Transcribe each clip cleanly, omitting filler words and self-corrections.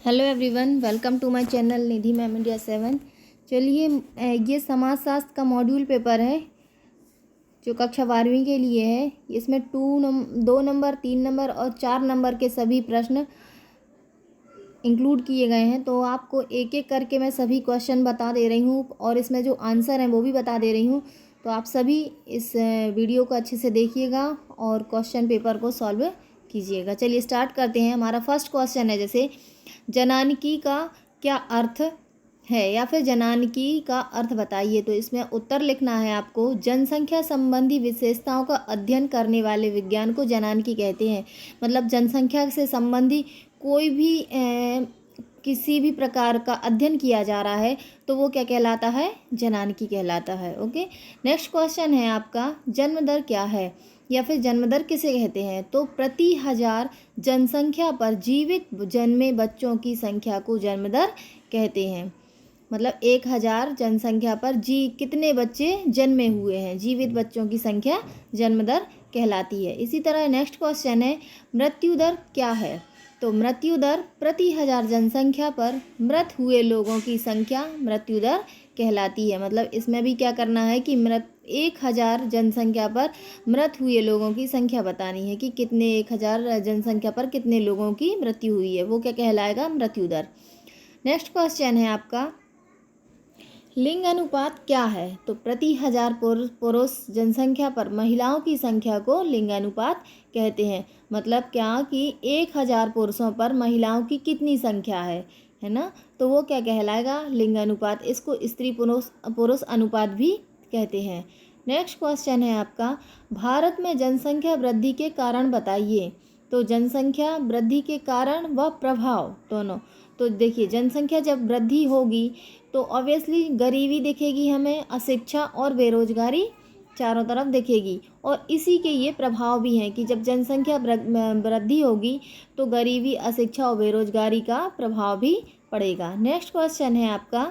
Hello everyone, welcome to my channel Nidhi ma'am India 7। चलिए, ये समाजशास्त्र का मॉड्यूल पेपर है जो कक्षा 12वीं के लिए है। इसमें 2 नंबर, 3 नंबर और 4 नंबर के सभी प्रश्न इंक्लूड किए गए हैं। तो आपको एक एक करके मैं सभी क्वेश्चन बता दे रही हूँ और इसमें जो आंसर हैं वो भी बता दे रही हूँ। तो आप सभी इस वीडियो को अच्छे से देखिएगा और क्वेश्चन पेपर को सॉल्व कीजिएगा। चलिए स्टार्ट करते हैं। हमारा फर्स्ट क्वेश्चन है, जैसे जनानकी का क्या अर्थ है, या फिर जनानकी का अर्थ बताइए। तो इसमें उत्तर लिखना है आपको। जनसंख्या संबंधी विशेषताओं का अध्ययन करने वाले विज्ञान को जनानकी कहते हैं। मतलब जनसंख्या से संबंधी कोई भी किसी भी प्रकार का अध्ययन किया जा रहा है तो वो क्या कहलाता है? जनानकी कहलाता है। ओके, नेक्स्ट क्वेश्चन है आपका, जन्म दर क्या है या फिर जन्म दर किसे कहते हैं। तो प्रति 1000 जनसंख्या पर जीवित जन्मे बच्चों की संख्या को जन्म दर कहते हैं। मतलब 1000 जनसंख्या पर कितने बच्चे जन्मे हुए हैं, जीवित बच्चों की संख्या जन्म दर कहलाती है। इसी तरह नेक्स्ट क्वेश्चन है, मृत्यु दर क्या है। तो मृत्यु दर प्रति 1000 जनसंख्या पर मृत हुए लोगों की संख्या मृत्यु दर कहलाती है। मतलब इसमें भी क्या करना है कि 1000 जनसंख्या पर मृत हुए लोगों की संख्या बतानी है कि कितने 1000 जनसंख्या पर कितने लोगों की मृत्यु हुई है, वो क्या कहलाएगा? मृत्यु दर। नेक्स्ट क्वेश्चन है आपका, लिंग अनुपात क्या है। तो प्रति 1000 पुरुष जनसंख्या पर महिलाओं की संख्या को लिंग अनुपात कहते हैं। मतलब क्या कि 1000 पुरुषों पर महिलाओं की कितनी संख्या है ना, तो वो क्या कहलाएगा? लिंग अनुपात। इसको स्त्री पुरुष अनुपात भी कहते हैं। नेक्स्ट क्वेश्चन है आपका, भारत में जनसंख्या वृद्धि के कारण बताइए। तो जनसंख्या वृद्धि के कारण व प्रभाव दोनों। तो देखिए, जनसंख्या जब वृद्धि होगी तो ऑब्वियसली गरीबी दिखेगी हमें, अशिक्षा और बेरोजगारी चारों तरफ दिखेगी। और इसी के ये प्रभाव भी हैं कि जब जनसंख्या वृद्धि होगी तो गरीबी, अशिक्षा और बेरोजगारी का प्रभाव भी पड़ेगा। नेक्स्ट क्वेश्चन है आपका,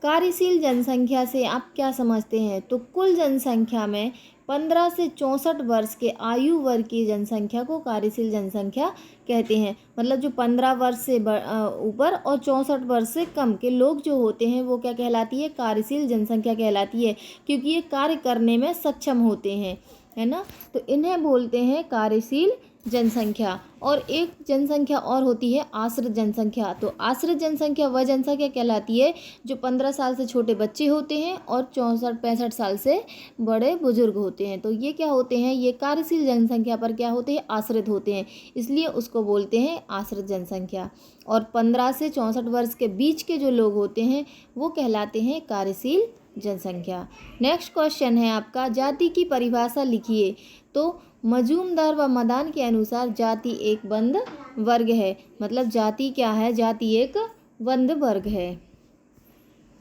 कार्यशील जनसंख्या से आप क्या समझते हैं। तो कुल जनसंख्या में 15 से 64 वर्ष के आयु वर्ग की जनसंख्या को कार्यशील जनसंख्या कहते हैं। मतलब जो 15 वर्ष से ऊपर और 64 वर्ष से कम के लोग जो होते हैं वो क्या कहलाती है? कार्यशील जनसंख्या कहलाती है, क्योंकि ये कार्य करने में सक्षम होते हैं, है ना। तो इन्हें बोलते हैं कार्यशील जनसंख्या। और एक जनसंख्या और होती है आश्रित जनसंख्या। तो आश्रित जनसंख्या वह जनसंख्या कहलाती है जो 15 साल से छोटे बच्चे होते हैं और 64-65 साल से बड़े बुजुर्ग होते हैं। तो ये क्या होते हैं? ये कार्यशील जनसंख्या पर क्या होते हैं? आश्रित होते हैं, इसलिए उसको बोलते हैं आश्रित जनसंख्या। और 15 से 64 वर्ष के बीच के जो लोग होते हैं वो कहलाते हैं कार्यशील जनसंख्या। नेक्स्ट क्वेश्चन है आपका, जाति की परिभाषा लिखिए। तो मजूमदार व मदान के अनुसार जाति एक बंद वर्ग है। मतलब जाति क्या है? जाति एक बंद वर्ग है।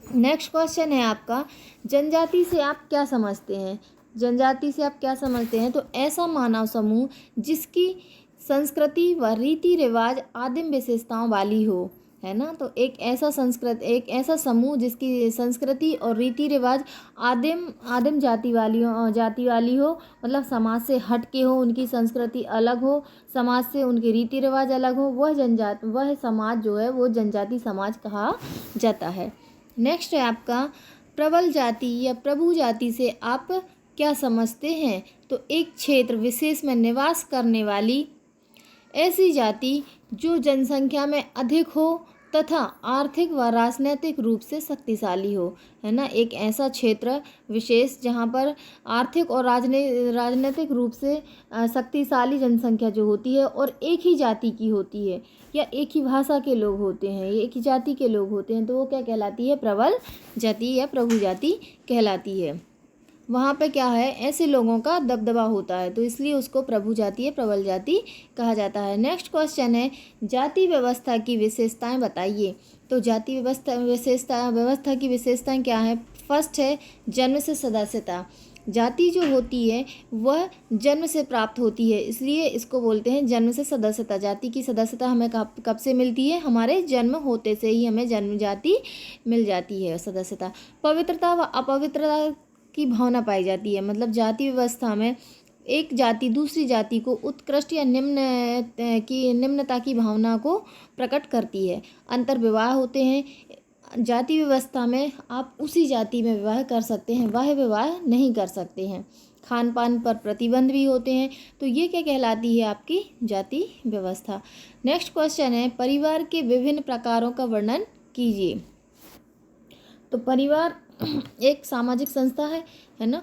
नेक्स्ट क्वेश्चन है आपका, जनजाति से आप क्या समझते हैं। जनजाति से आप क्या समझते हैं? तो ऐसा मानव समूह जिसकी संस्कृति व रीति रिवाज आदिम विशेषताओं वाली हो, है ना। तो एक ऐसा समूह जिसकी संस्कृति और रीति रिवाज आदिम जाति वाली हो। मतलब समाज से हट के हो, उनकी संस्कृति अलग हो, समाज से उनके रीति रिवाज अलग हो, वह समाज जो है वो जनजाति समाज कहा जाता है। नेक्स्ट है आपका, प्रबल जाति या प्रभु जाति से आप क्या समझते हैं। तो एक क्षेत्र विशेष में निवास करने वाली ऐसी जाति जो जनसंख्या में अधिक हो तथा आर्थिक व राजनीतिक रूप से शक्तिशाली हो, है ना। एक ऐसा क्षेत्र विशेष जहाँ पर आर्थिक और राजनीतिक रूप से शक्तिशाली जनसंख्या जो होती है और एक ही जाति की होती है या एक ही भाषा के लोग होते हैं, एक ही जाति के लोग होते हैं, तो वो क्या कहलाती है? प्रबल जाति या प्रभु जाति कहलाती है। वहाँ पे क्या है? ऐसे लोगों का दबदबा होता है, तो इसलिए उसको प्रभु जाति या प्रबल जाति कहा जाता है। नेक्स्ट क्वेश्चन है, जाति व्यवस्था की विशेषताएं बताइए। तो जाति व्यवस्था की विशेषताएं क्या है? फर्स्ट है जन्म से सदस्यता। जाति जो होती है वह जन्म से प्राप्त होती है, इसलिए इसको बोलते हैं जन्म से सदस्यता। जाति की सदस्यता हमें कब से मिलती है? हमारे जन्म होते से ही हमें जन्म जाति मिल जाती है, सदस्यता। पवित्रता व अपवित्रता की भावना पाई जाती है। मतलब जाति व्यवस्था में एक जाति दूसरी जाति को उत्कृष्ट या निम्नता की भावना को प्रकट करती है। अंतर्विवाह होते हैं। जाति व्यवस्था में आप उसी जाति में विवाह कर सकते हैं, वह विवाह नहीं कर सकते हैं। खान पान पर प्रतिबंध भी होते हैं। तो ये क्या कहलाती है? आपकी जाति व्यवस्था। नेक्स्ट क्वेश्चन है, परिवार के विभिन्न प्रकारों का वर्णन कीजिए। तो परिवार एक सामाजिक संस्था है ना।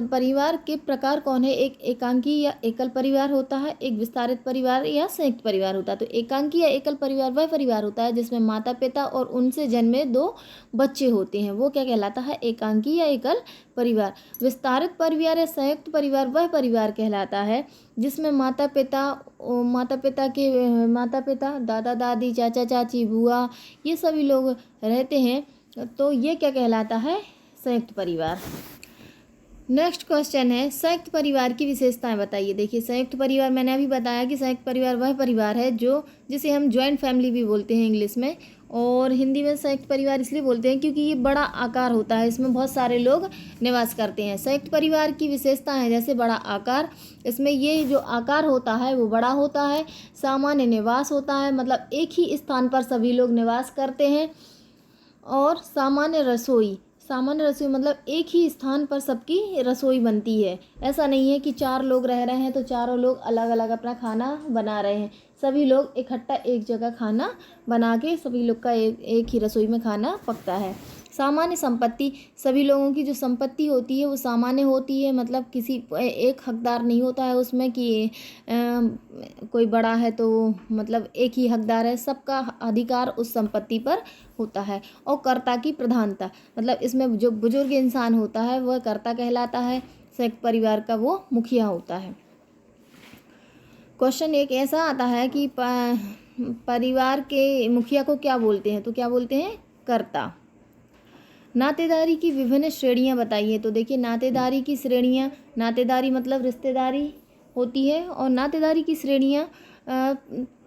परिवार के प्रकार कौन है? एक एकांकी या एकल परिवार होता है, एक विस्तारित परिवार या संयुक्त परिवार होता है। तो एकांकी या एकल परिवार वह परिवार होता है जिसमें माता पिता और उनसे जन्मे 2 बच्चे होते हैं, वो क्या कहलाता है? एकांकी या एकल परिवार। विस्तारित परिवार या संयुक्त परिवार वह परिवार कहलाता है जिसमें माता पिता दादा दादी चाचा चाची बुआ ये सभी लोग रहते हैं। तो ये क्या कहलाता है? संयुक्त परिवार। नेक्स्ट क्वेश्चन है, संयुक्त परिवार की विशेषताएं बताइए। देखिए, संयुक्त परिवार मैंने अभी बताया कि संयुक्त परिवार वह परिवार है जिसे हम जॉइंट फैमिली भी बोलते हैं इंग्लिश में, और हिंदी में संयुक्त परिवार इसलिए बोलते हैं क्योंकि ये बड़ा आकार होता है, इसमें बहुत सारे लोग निवास करते हैं। संयुक्त परिवार की विशेषता है जैसे बड़ा आकार, इसमें ये जो आकार होता है वो बड़ा होता है। सामान्य निवास होता है, मतलब एक ही स्थान पर सभी लोग निवास करते हैं। और सामान्य रसोई मतलब एक ही स्थान पर सबकी रसोई बनती है। ऐसा नहीं है कि 4 लोग रह रहे हैं तो चारों लोग अलग अलग अपना खाना बना रहे हैं, सभी लोग इकट्ठा एक जगह खाना बना के सभी लोग का एक ही रसोई में खाना पकता है। सामान्य संपत्ति, सभी लोगों की जो संपत्ति होती है वो सामान्य होती है, मतलब किसी एक हकदार नहीं होता है उसमें कि कोई बड़ा है तो मतलब एक ही हकदार है, सबका अधिकार उस संपत्ति पर होता है। और कर्ता की प्रधानता, मतलब इसमें जो बुजुर्ग इंसान होता है वह कर्ता कहलाता है, संयुक्त परिवार का वो मुखिया होता है। क्वेश्चन एक ऐसा आता है कि परिवार के मुखिया को क्या बोलते हैं? तो क्या बोलते हैं? कर्ता। नातेदारी की विभिन्न श्रेणियां बताइए। तो देखिए, नातेदारी की श्रेणियां, नातेदारी मतलब रिश्तेदारी होती है, और नातेदारी की श्रेणियां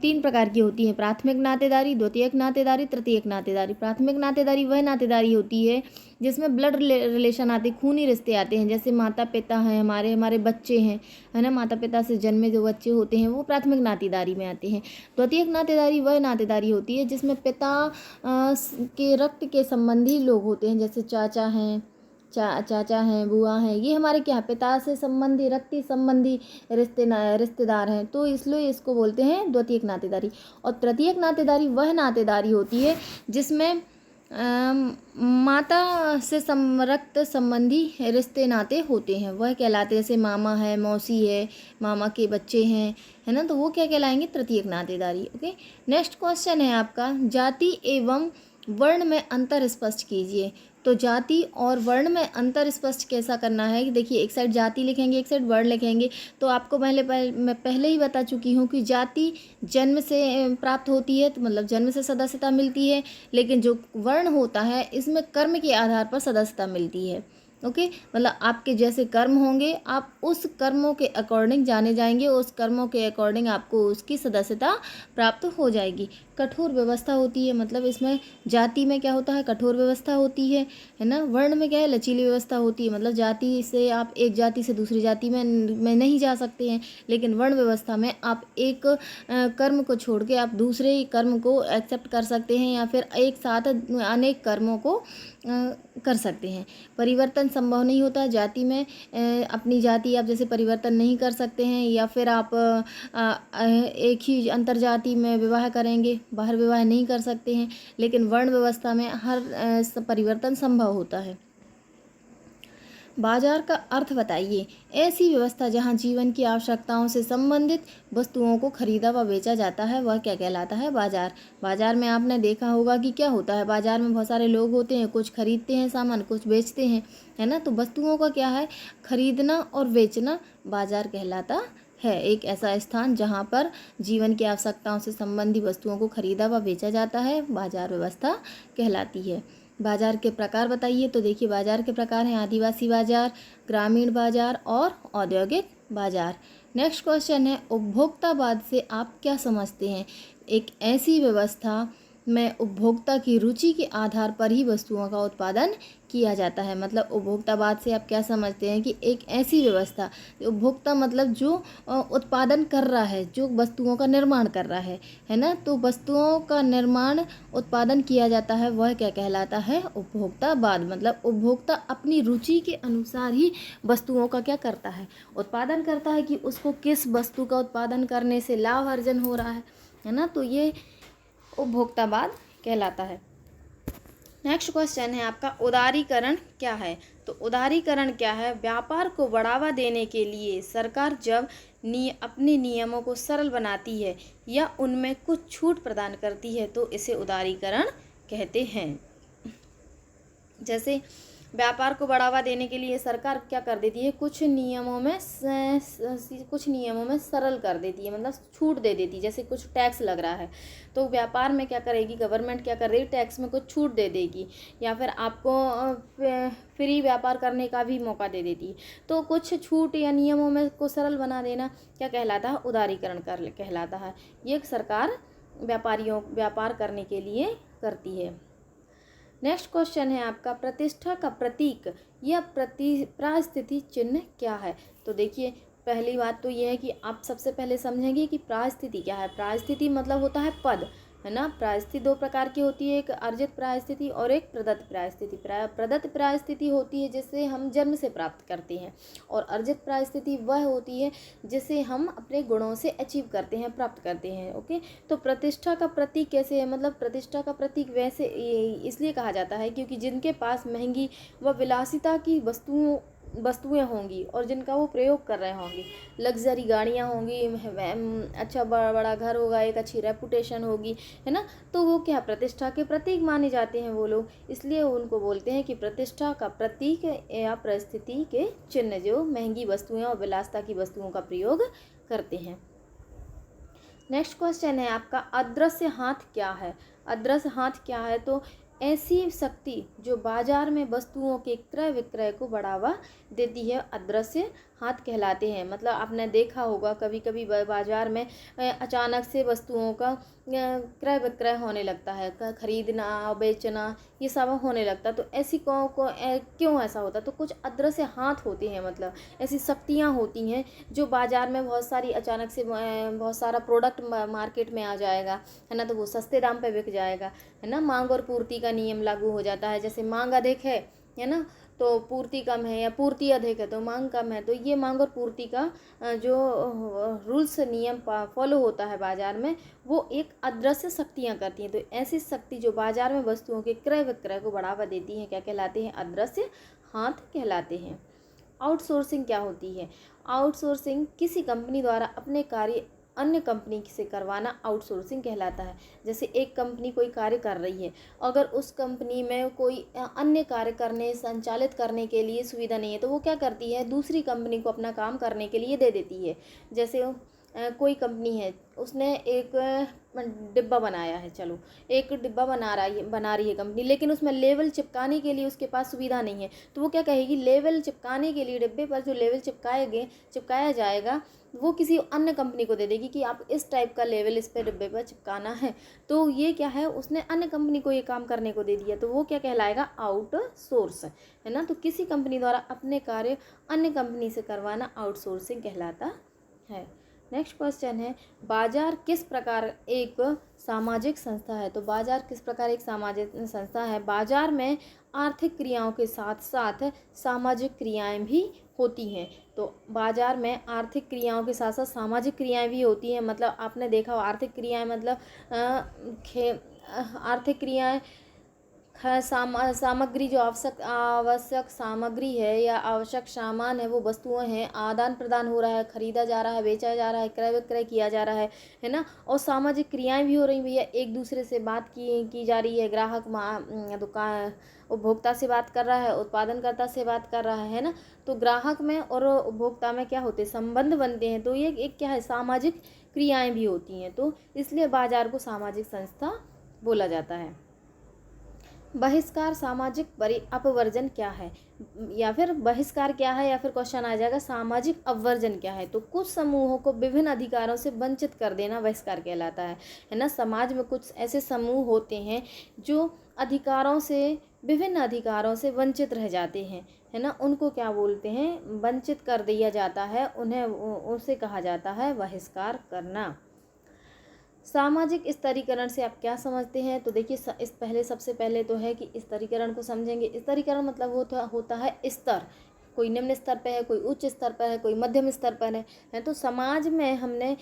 3 प्रकार की होती हैं। प्राथमिक नातेदारी, द्वितीयक नातेदारी, तृतीयक नातेदारी। प्राथमिक नातेदारी वह नातेदारी होती है जिसमें ब्लड रिलेशन आते, खूनी रिश्ते आते हैं, जैसे माता पिता हैं, हमारे बच्चे हैं, है ना। माता पिता से जन्मे जो बच्चे होते हैं वो प्राथमिक नातेदारी में आते हैं। द्वितीयक नातेदारी वह नातेदारी होती है जिसमें पिता के रक्त के संबंधी लोग होते हैं, जैसे चाचा हैं, बुआ हैं, ये हमारे क्या पिता से संबंधी रक्ती संबंधी रिश्तेदार हैं, तो इसलिए इसको बोलते हैं द्वितीयक नातेदारी। और तृतीयक नातेदारी वह नातेदारी होती है जिसमें माता से रक्त संबंधी रिश्ते नाते होते हैं, वह कहलाते हैं। जैसे मामा है, मौसी है, मामा के बच्चे हैं, है ना, तो वो क्या कहलाएंगे? तृतीयक नातेदारी। ओके, नेक्स्ट क्वेश्चन है आपका, जाति एवं वर्ण में अंतर स्पष्ट कीजिए। तो जाति और वर्ण में अंतर स्पष्ट कैसा करना है कि देखिए, एक साइड जाति लिखेंगे, एक साइड वर्ण लिखेंगे। तो आपको मैं पहले ही बता चुकी हूँ कि जाति जन्म से प्राप्त होती है, तो मतलब जन्म से सदस्यता मिलती है, लेकिन जो वर्ण होता है इसमें कर्म के आधार पर सदस्यता मिलती है। ओके, मतलब आपके जैसे कर्म होंगे आप उस कर्मों के अकॉर्डिंग जाने जाएंगे, उस कर्मों के अकॉर्डिंग आपको उसकी सदस्यता प्राप्त हो जाएगी। कठोर व्यवस्था होती है, मतलब इसमें जाति में क्या होता है? कठोर व्यवस्था होती है ना। वर्ण में क्या है? लचीली व्यवस्था होती है, मतलब जाति से आप एक जाति से दूसरी जाति में नहीं जा सकते हैं, लेकिन वर्ण व्यवस्था में आप एक कर्म को छोड़ के आप दूसरे कर्म को एक्सेप्ट कर सकते हैं, या फिर एक साथ अनेक कर्मों को कर सकते हैं। परिवर्तन संभव नहीं होता जाति में, अपनी जाति आप जैसे परिवर्तन नहीं कर सकते हैं, या फिर आप एक ही अंतर्जाति में विवाह करेंगे, बाहर विवाह नहीं कर सकते हैं, लेकिन वर्ण व्यवस्था में हर परिवर्तन संभव होता है। बाजार का अर्थ बताइए। ऐसी व्यवस्था जहां जीवन की आवश्यकताओं से संबंधित वस्तुओं को खरीदा व बेचा जाता है वह क्या कहलाता है? बाजार। बाजार में आपने देखा होगा कि क्या होता है, बाजार में बहुत सारे लोग होते हैं, कुछ खरीदते हैं सामान, कुछ बेचते हैं, है ना। तो वस्तुओं का क्या है? खरीदना और बेचना बाजार कहलाता है। एक ऐसा स्थान जहाँ पर जीवन की आवश्यकताओं से संबंधी वस्तुओं को खरीदा व बेचा जाता है, बाजार व्यवस्था कहलाती है। बाजार के प्रकार बताइए। तो देखिए, बाजार के प्रकार हैं आदिवासी बाजार, ग्रामीण बाजार और औद्योगिक बाजार। नेक्स्ट क्वेश्चन है, उपभोक्तावाद से आप क्या समझते हैं? एक ऐसी व्यवस्था में उपभोक्ता की रुचि के आधार पर ही वस्तुओं का उत्पादन किया जाता है। मतलब उपभोक्तावाद से आप क्या समझते हैं कि एक ऐसी व्यवस्था, उपभोक्ता मतलब जो उत्पादन कर रहा है, जो वस्तुओं का निर्माण कर रहा है ना। तो वस्तुओं का निर्माण उत्पादन किया जाता है, वह क्या कहलाता है? उपभोक्तावाद। मतलब उपभोक्ता अपनी रुचि के अनुसार ही वस्तुओं का क्या करता है? उत्पादन करता है कि उसको किस वस्तु का उत्पादन करने से लाभ अर्जन हो रहा है ना। तो ये उपभोक्तावाद कहलाता है। नेक्स्ट क्वेश्चन है आपका, उदारीकरण क्या है? तो उदारीकरण क्या है? व्यापार को बढ़ावा देने के लिए सरकार जब अपने नियमों को सरल बनाती है या उनमें कुछ छूट प्रदान करती है तो इसे उदारीकरण कहते हैं। जैसे व्यापार को बढ़ावा देने के लिए सरकार क्या कर देती है? कुछ नियमों में सरल कर देती है, मतलब छूट दे देती है। जैसे कुछ टैक्स लग रहा है तो व्यापार में क्या करेगी? गवर्नमेंट क्या कर रही है? टैक्स में कुछ छूट दे देगी, या फिर आपको फ्री व्यापार करने का भी मौका दे देती है। तो कुछ छूट या नियमों में को सरल बना देना क्या कहलाता है? उदारीकरण कहलाता है। ये सरकार व्यापार करने के लिए करती है। नेक्स्ट क्वेश्चन है आपका, प्रतिष्ठा का प्रतीक या परास्थिति चिन्ह क्या है? तो देखिए, पहली बात तो ये है कि आप सबसे पहले समझेंगे कि परास्थिति क्या है। परास्थिति मतलब होता है पद, है ना। परास्थिति दो प्रकार की होती है, एक अर्जित परास्थिति और एक प्रदत्त परास्थिति। प्रदत्त परास्थिति होती है जिसे हम जन्म से प्राप्त करते हैं, और अर्जित परास्थिति वह होती है जिसे हम अपने गुणों से अचीव करते हैं, प्राप्त करते हैं। ओके, तो प्रतिष्ठा का प्रतीक कैसे है? मतलब प्रतिष्ठा का प्रतीक वैसे इसलिए कहा जाता है क्योंकि जिनके पास महंगी व विलासिता की वस्तुएं होंगी और जिनका वो प्रयोग कर रहे होंगे, लग्जरी गाड़ियाँ होंगी, अच्छा बड़ा बड़ा घर होगा, एक अच्छी रेपुटेशन होगी, है ना। तो वो क्या, प्रतिष्ठा के प्रतीक माने जाते हैं वो लोग, इसलिए उनको बोलते हैं कि प्रतिष्ठा का प्रतीक या परिस्थिति के चिन्ह, जो महंगी वस्तुएं और विलासिता की वस्तुओं का प्रयोग करते हैं। नेक्स्ट क्वेश्चन है आपका, अदृश्य हाथ क्या है? अदृश्य हाथ क्या है? तो ऐसी शक्ति जो बाजार में वस्तुओं के क्रय विक्रय को बढ़ावा देती है, अदृश्य हाथ कहलाते हैं। मतलब आपने देखा होगा कभी कभी बाजार में अचानक से वस्तुओं का क्रय विक्रय होने लगता है, खरीदना बेचना ये सब होने लगता है। तो ऐसी क्यों ऐसा होता है? तो कुछ अदृश्य हाथ होते हैं, मतलब ऐसी शक्तियाँ होती हैं जो बाजार में बहुत सारी अचानक से बहुत सारा प्रोडक्ट मार्केट में आ जाएगा, है ना। तो वो सस्ते दाम पे बिक जाएगा, है ना। मांग और पूर्ति का नियम लागू हो जाता है। जैसे मांग अधिक है ना, तो पूर्ति कम है, या पूर्ति अधिक है तो मांग कम है। तो ये मांग और पूर्ति का जो रूल्स नियम फॉलो होता है बाजार में, वो एक अदृश्य शक्तियाँ करती हैं। तो ऐसी शक्ति जो बाजार में वस्तुओं के क्रय विक्रय को बढ़ावा देती हैं क्या कहलाते हैं? अदृश्य हाथ कहलाते हैं। आउटसोर्सिंग क्या होती है? आउटसोर्सिंग किसी कंपनी द्वारा अपने कार्य अन्य कंपनी से करवाना आउटसोर्सिंग कहलाता है। जैसे एक कंपनी कोई कार्य कर रही है, अगर उस कंपनी में कोई अन्य कार्य संचालित करने के लिए सुविधा नहीं है तो वो क्या करती है? दूसरी कंपनी को अपना काम करने के लिए दे देती है। जैसे कोई कंपनी है, उसने एक डिब्बा बनाया है, चलो एक डिब्बा बना रही है कंपनी, लेकिन उसमें लेवल चिपकाने के लिए उसके पास सुविधा नहीं है। तो वो क्या कहेगी? लेवल चिपकाने के लिए डिब्बे पर जो लेवल चिपकाया जाएगा वो किसी अन्य कंपनी को दे देगी कि आप इस टाइप का लेवल इस पे डिब्बे पर चिपकाना है। तो ये क्या है? उसने अन्य कंपनी को ये काम करने को दे दिया, तो वो क्या कहलाएगा? आउटसोर्स, है ना। तो किसी कंपनी द्वारा अपने कार्य अन्य कंपनी से करवाना आउटसोर्सिंग कहलाता है। नेक्स्ट क्वेश्चन है, बाजार किस प्रकार एक सामाजिक संस्था है? तो बाजार किस प्रकार एक सामाजिक संस्था है? बाजार में आर्थिक क्रियाओं के साथ साथ सामाजिक क्रियाएं भी होती हैं। तो बाजार में आर्थिक क्रियाओं के साथ साथ सामाजिक क्रियाएं भी होती हैं। मतलब आपने देखा हो आर्थिक क्रियाएं मतलब आर्थिक क्रियाएं सामग्री जो आवश्यक सामग्री है या आवश्यक सामान है, वो वस्तुएं हैं, आदान प्रदान हो रहा है, खरीदा जा रहा है, बेचा जा रहा है, क्रय विक्रय किया जा रहा है ना। और सामाजिक क्रियाएं भी हो रही भैया, एक दूसरे से बात की जा रही है। ग्राहक दुकान उपभोक्ता से बात कर रहा है, उत्पादनकर्ता से बात कर रहा है ना। तो ग्राहक में और उपभोक्ता में क्या होते हैं? संबंध बनते हैं। तो ये एक क्या है? सामाजिक क्रियाएं भी होती हैं। तो इसलिए बाजार को सामाजिक संस्था बोला जाता है। बहिष्कार सामाजिक अपवर्जन क्या है, या फिर बहिष्कार क्या है, या फिर क्वेश्चन आ जाएगा सामाजिक अपवर्जन क्या है। तो कुछ समूहों को विभिन्न अधिकारों से वंचित कर देना बहिष्कार कहलाता है ना। समाज में कुछ ऐसे समूह होते हैं जो अधिकारों से, विभिन्न अधिकारों से वंचित रह जाते हैं, है ना, उनको क्या बोलते हैं, वंचित कर दिया जाता है, उन्हें उसे कहा जाता है बहिष्कार करना। सामाजिक स्तरीकरण से आप क्या समझते हैं, तो देखिए सबसे पहले तो है कि स्तरीकरण को समझेंगे। स्तरीकरण मतलब होता है स्तर, कोई निम्न स्तर पर है, कोई उच्च स्तर पर है, कोई मध्यम स्तर पर है। तो समाज में हमने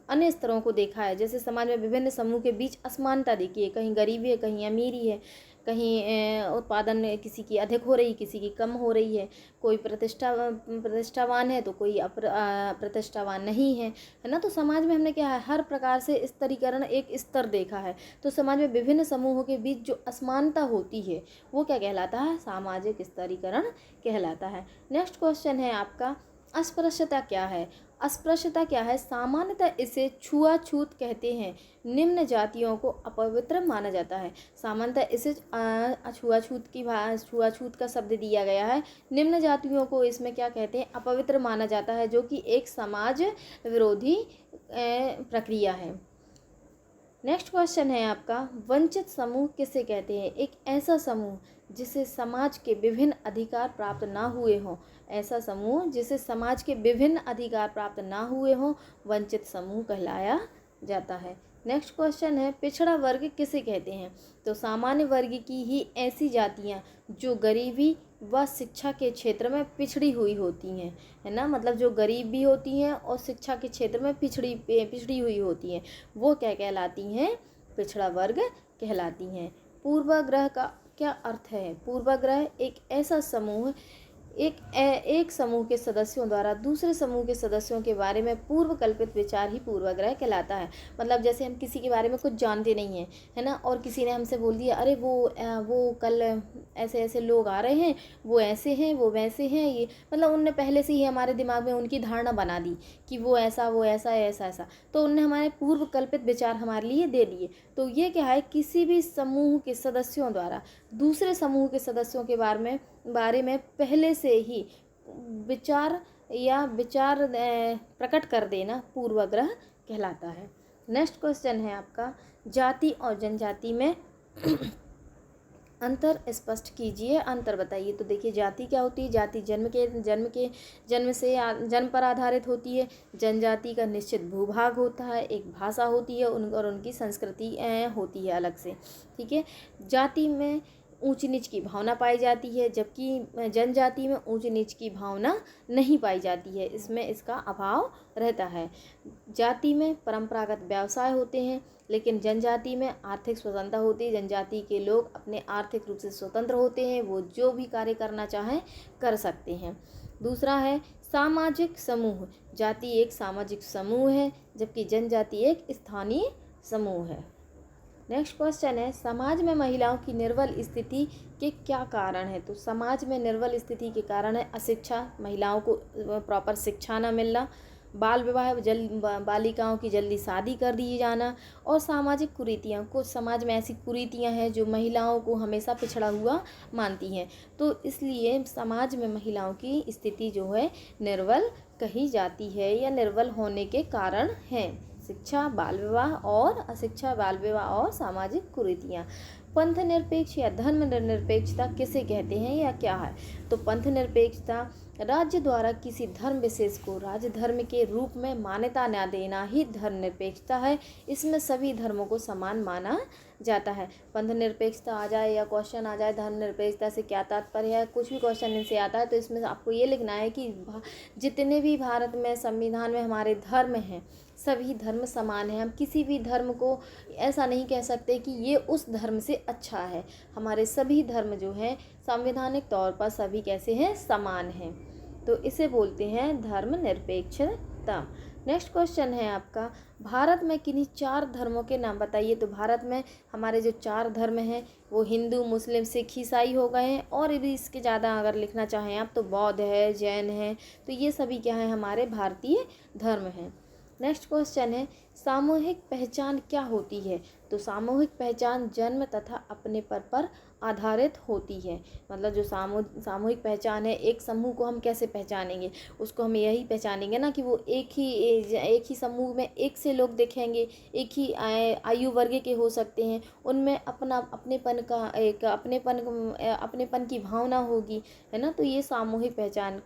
अन्य स्तरों को देखा है। जैसे समाज में विभिन्न समूह के बीच असमानता देखिए, कहीं गरीबी है, कहीं अमीरी है, कहीं उत्पादन किसी की अधिक हो रही, किसी की कम हो रही है, कोई प्रतिष्ठावान है तो कोई प्रतिष्ठावान नहीं है ना। तो समाज में हमने क्या है, हर प्रकार से स्तरीकरण एक स्तर देखा है। तो समाज में विभिन्न समूहों के बीच जो असमानता होती है वो क्या कहलाता है, सामाजिक स्तरीकरण कहलाता है। नेक्स्ट क्वेश्चन है आपका, अस्पृश्यता क्या है। अस्पृश्यता क्या है, सामान्यतः इसे छुआछूत कहते हैं। निम्न जातियों को अपवित्र माना जाता है। सामान्यतः इसे छुआछूत का शब्द दिया गया है। निम्न जातियों को इसमें क्या कहते हैं, अपवित्र माना जाता है, जो कि एक समाज विरोधी प्रक्रिया है। नेक्स्ट क्वेश्चन है आपका, वंचित समूह किसे कहते हैं। एक ऐसा समूह जिसे समाज के विभिन्न अधिकार प्राप्त ना हुए हों, ऐसा समूह जिसे समाज के विभिन्न अधिकार प्राप्त ना हुए हों, वंचित समूह कहलाया जाता है। नेक्स्ट क्वेश्चन है, पिछड़ा वर्ग किसे कहते हैं। तो सामान्य वर्ग की ही ऐसी जातियां जो गरीबी व शिक्षा के क्षेत्र में पिछड़ी हुई होती हैं, है ना, मतलब जो गरीब भी होती हैं और शिक्षा के क्षेत्र में पिछड़ी हुई होती हैं, वो क्या कहलाती हैं, पिछड़ा वर्ग कहलाती हैं। पूर्वाग्रह का क्या अर्थ है। पूर्वाग्रह एक ऐसा समूह, एक समूह के सदस्यों द्वारा दूसरे समूह के सदस्यों के बारे में पूर्व कल्पित विचार ही पूर्वाग्रह कहलाता है। मतलब जैसे हम किसी के बारे में कुछ जानते नहीं हैं, है ना, और किसी ने हमसे बोल दिया, अरे वो कल ऐसे ऐसे लोग आ रहे हैं, वो ऐसे हैं, वो वैसे हैं, ये मतलब उनने पहले से ही हमारे दिमाग में उनकी धारणा बना दी कि वो ऐसा है, ऐसा, तो उनने हमारे पूर्व कल्पित विचार हमारे लिए दे दिए। तो ये क्या है, किसी भी समूह के सदस्यों द्वारा दूसरे समूह के सदस्यों के बारे में पहले से ही विचार प्रकट कर देना पूर्वाग्रह कहलाता है। नेक्स्ट क्वेश्चन है आपका, जाति और जनजाति में अंतर स्पष्ट कीजिए, अंतर बताइए। तो देखिए, जाति क्या होती है। जाति जन्म पर आधारित होती है। जनजाति का निश्चित भूभाग होता है, एक भाषा होती है और उनकी संस्कृति होती है अलग से, ठीक है। जाति में ऊंच नीच की भावना पाई जाती है, जबकि जनजाति में ऊंच नीच की भावना नहीं पाई जाती है, इसमें इसका अभाव रहता है। जाति में परंपरागत व्यवसाय होते हैं, लेकिन जनजाति में आर्थिक स्वतंत्रता होती है। जनजाति के लोग अपने आर्थिक रूप से स्वतंत्र होते हैं, वो जो भी कार्य करना चाहें कर सकते हैं। दूसरा है सामाजिक समूह। जाति एक सामाजिक समूह है, जबकि जनजाति एक स्थानीय समूह है। नेक्स्ट क्वेश्चन है, समाज में महिलाओं की निर्बल स्थिति के क्या कारण है। तो समाज में निर्बल स्थिति के कारण है अशिक्षा, महिलाओं को प्रॉपर शिक्षा न मिलना, बाल विवाह, बालिकाओं की जल्दी शादी कर दी जाना, और सामाजिक कुरीतियाँ। कुछ समाज में ऐसी कुरीतियाँ हैं जो महिलाओं को हमेशा पिछड़ा हुआ मानती हैं, तो इसलिए समाज में महिलाओं की स्थिति जो है निर्बल कही जाती है या निर्बल होने के कारण है। शिक्षा, बाल विवाह और अशिक्षा, बाल विवाह और सामाजिक कुरीतियाँ। पंथ निरपेक्ष या धर्म निरपेक्षता किसे कहते हैं या क्या है। तो पंथ निरपेक्षता राज्य द्वारा किसी धर्म विशेष को राज्य धर्म के रूप में मान्यता न देना ही धर्म निरपेक्षता है। इसमें सभी धर्मों को समान माना जाता है। पंथ निरपेक्षता आ जाए या क्वेश्चन आ जाए धर्म निरपेक्षता से क्या तात्पर्य है, कुछ भी क्वेश्चन इनसे आता है, तो इसमें आपको ये लिखना है कि जितने भी भारत में संविधान में हमारे धर्म हैं, सभी धर्म समान हैं। हम किसी भी धर्म को ऐसा नहीं कह सकते कि ये उस धर्म से अच्छा है। हमारे सभी धर्म जो हैं संवैधानिक तौर पर सभी कैसे हैं, समान हैं, तो इसे बोलते हैं धर्म निरपेक्षता। नेक्स्ट क्वेश्चन है आपका, भारत में किन्हीं 4 धर्मों के नाम बताइए। तो भारत में हमारे जो 4 धर्म हैं वो हिंदू, मुस्लिम, सिख, ईसाई हो गए हैं, और भी इसके ज़्यादा अगर लिखना चाहें आप तो बौद्ध है, जैन है, तो ये सभी क्या है, हमारे भारतीय धर्म हैं। नेक्स्ट क्वेश्चन है सामूहिक पहचान क्या होती है? तो सामूहिक पहचान जन्म तथा अपनेपन पर आधारित होती है। मतलब जो सामूहिक पहचान है, एक समूह को हम कैसे पहचानेंगे? उसको हम यही पहचानेंगे ना कि वो एक ही समूह में एक से लोग देखेंगे, एक ही आयु वर्ग के हो सकते हैं, उनमें अपना अपनेपन की भावना होगी, है ना। तो ये सामूहिक पहचान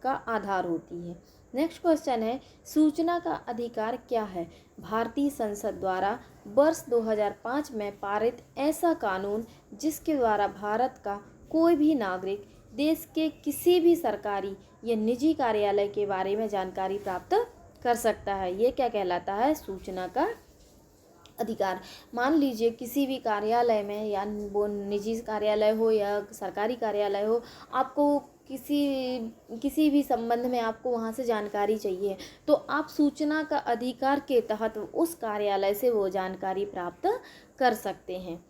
का आधार होती है। नेक्स्ट क्वेश्चन है सूचना का अधिकार क्या है? भारतीय संसद द्वारा वर्ष 2005 में पारित ऐसा कानून जिसके द्वारा भारत का कोई भी नागरिक देश के किसी भी सरकारी या निजी कार्यालय के बारे में जानकारी प्राप्त कर सकता है। ये क्या कहलाता है? सूचना का अधिकार। मान लीजिए किसी भी कार्यालय में, या वो निजी कार्यालय हो या सरकारी कार्यालय हो, आपको किसी भी संबंध में आपको वहाँ से जानकारी चाहिए, तो आप सूचना का अधिकार के तहत उस कार्यालय से वो जानकारी प्राप्त कर सकते हैं।